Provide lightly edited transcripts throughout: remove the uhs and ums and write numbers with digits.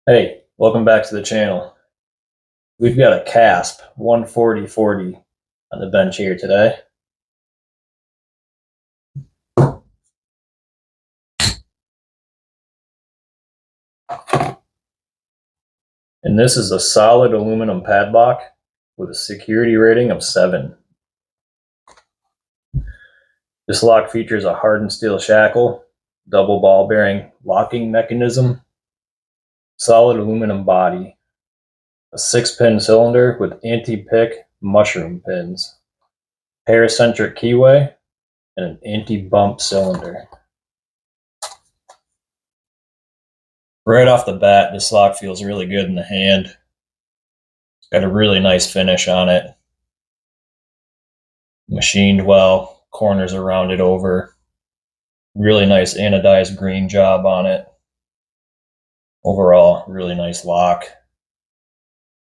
Hey, welcome back to the channel. We've got a Kasp 140/40 on the bench here today. And this is a solid aluminum padlock with a security rating of 7. This lock features a hardened steel shackle, double ball bearing locking mechanism, solid aluminum body, a 6-pin cylinder with anti-pick mushroom pins, paracentric keyway, and an anti-bump cylinder. Right off the bat, this lock feels really good in the hand. It's got a really nice finish on it. Machined well, corners are rounded over. Really nice anodized green job on it. Overall, really nice lock.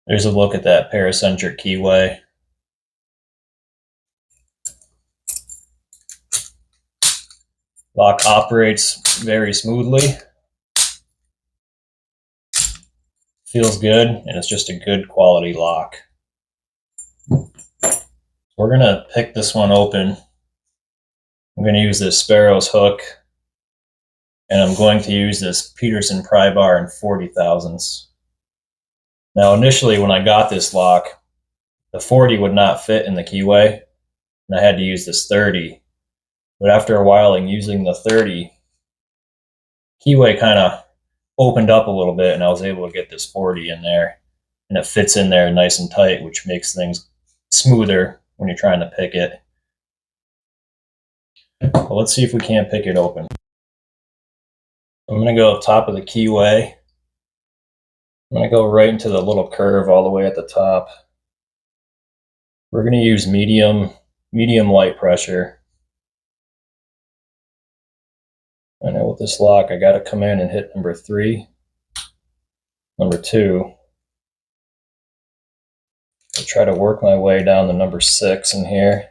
There's a look at that paracentric keyway. Lock operates very smoothly. Feels good, and it's just a good quality lock. We're going to pick this one open. I'm going to use this Sparrow's hook, and I'm going to use this Peterson pry bar in 40 thousandths. Now, initially, when I got this lock, the 40 would not fit in the keyway, and I had to use this 30. But after a while, in using the 30, keyway kind of opened up a little bit, and I was able to get this 40 in there, and it fits in there nice and tight, which makes things smoother when you're trying to pick it. Well, let's see if we can't pick it open. I'm going to go top of the keyway. I'm going to go right into the little curve all the way at the top. We're going to use medium light pressure. I know with this lock, I got to come in and hit number 3, number 2. I'll try to work my way down to number 6 in here.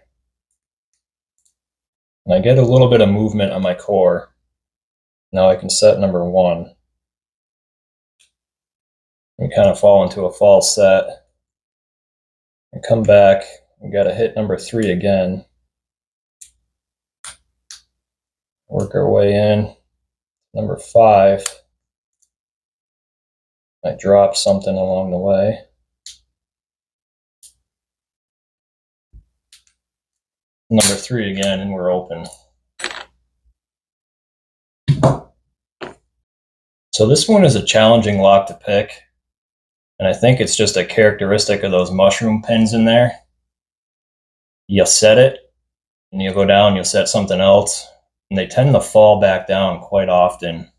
And I get a little bit of movement on my core. Now I can set number 1. And kind of fall into a false set. And come back, we got to hit number 3 again. Work our way in. Number 5. I drop something along the way. Number 3 again, and we're open. So this one is a challenging lock to pick, and I think it's just a characteristic of those mushroom pins in there. You'll set it, and you'll go down, you'll set something else, and they tend to fall back down quite often.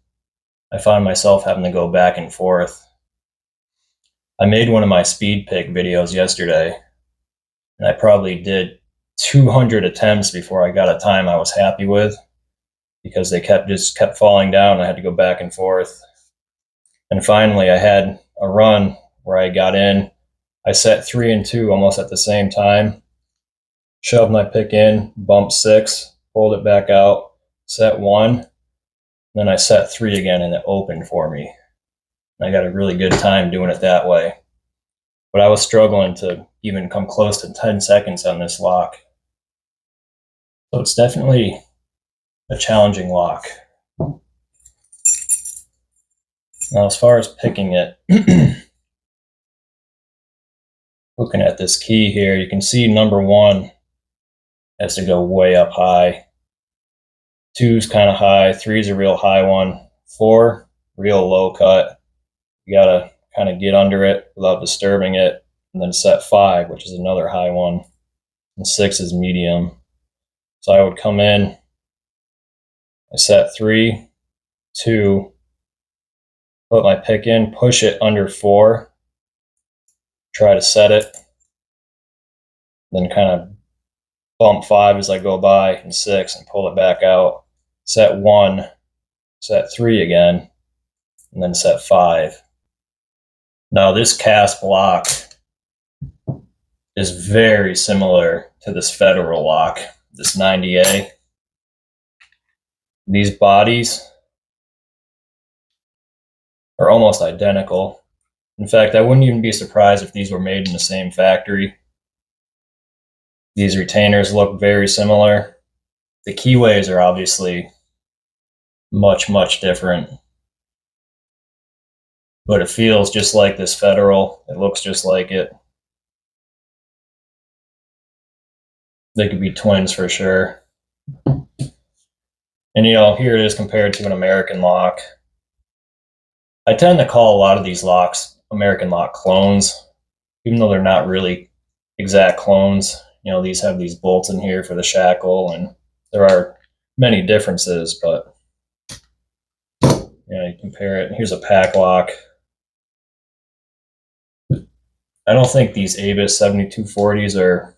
I find myself having to go back and forth. I made one of my speed pick videos yesterday, and I probably did 200 attempts before I got a time I was happy with, because they just kept falling down. I had to go back and forth. And finally, I had a run where I got in. I set 3 and 2 almost at the same time. Shoved my pick in, bumped 6, pulled it back out, set 1. Then I set 3 again, and it opened for me. I got a really good time doing it that way. But I was struggling to even come close to 10 seconds on this lock. So it's definitely a challenging lock. Now, as far as picking it, looking at this key here, you can see number 1 has to go way up high. 2's kind of high. 3's a real high one. 4, real low cut. You gotta kind of get under it without disturbing it. And then set 5, which is another high one. And 6 is medium. So I would come in, I set 3, 2, put my pick in, push it under 4, try to set it, then kind of bump 5 as I go by, and 6, and pull it back out, set 1, set 3 again, and then set 5. Now this Kasp lock is very similar to this Federal lock, this 90A. These bodies are almost identical. In fact, I wouldn't even be surprised if these were made in the same factory. These retainers look very similar. The keyways are obviously much, much different. But it feels just like this Federal. It looks just like it. They could be twins for sure. And here it is compared to an American lock. I tend to call a lot of these locks American lock clones, even though they're not really exact clones. These have these bolts in here for the shackle, and there are many differences, but you compare it. Here's a pack lock. I don't think these Avis 7240s are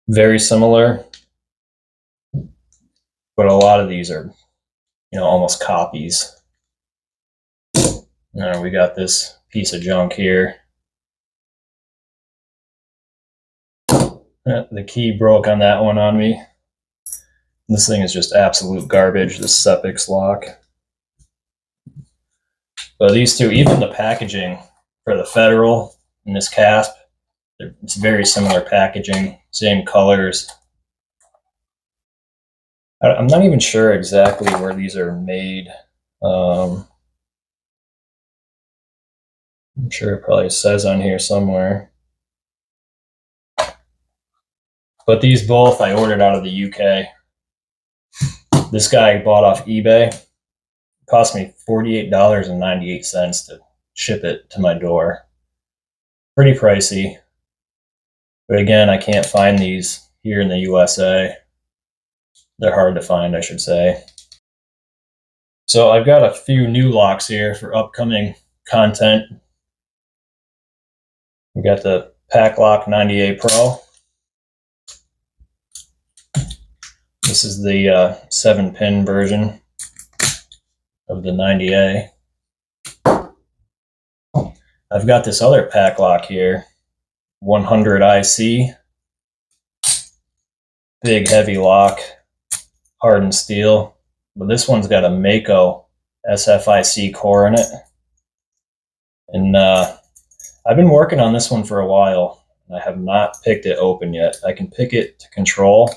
very similar, but a lot of these are, almost copies. We got this piece of junk here. The key broke on that one on me. This thing is just absolute garbage, this Sepix lock. But these two, even the packaging for the Federal and this Kasp, it's very similar packaging, same colors. I'm not even sure exactly where these are made. I'm sure it probably says on here somewhere. But these both I ordered out of the UK. This guy bought off eBay. It cost me $48.98 to ship it to my door. Pretty pricey. But again, I can't find these here in the USA. They're hard to find, I should say. So I've got a few new locks here for upcoming content. We got the Pack Lock 90A Pro. This is the 7-pin version of the 90A. I've got this other pack lock here, 100 IC. Big heavy lock, hardened steel. But this one's got a Mako SFIC core in it. And I've been working on this one for a while. I have not picked it open yet. I can pick it to control,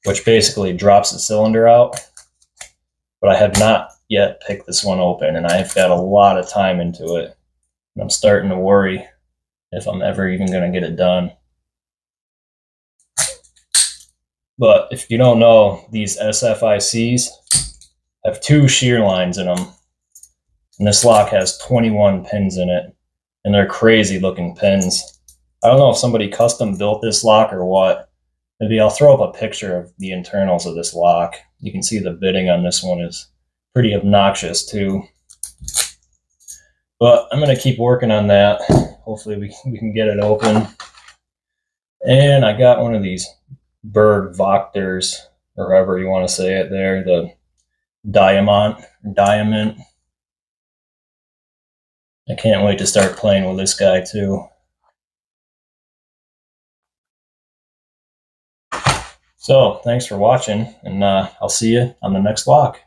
which basically drops the cylinder out. But I have not yet picked this one open, and I've got a lot of time into it. And I'm starting to worry if I'm ever even going to get it done. But if you don't know, these SFICs have 2 shear lines in them. And this lock has 21 pins in it. And they're crazy looking pins. I don't know if somebody custom built this lock or what. Maybe I'll throw up a picture of the internals of this lock. You can see the bitting on this one is pretty obnoxious too. But I'm going to keep working on that. Hopefully we can get it open. And I got one of these Berg Voctors, or however you want to say it there, the Diamond. I can't wait to start playing with this guy too. So thanks for watching, and I'll see you on the next lock.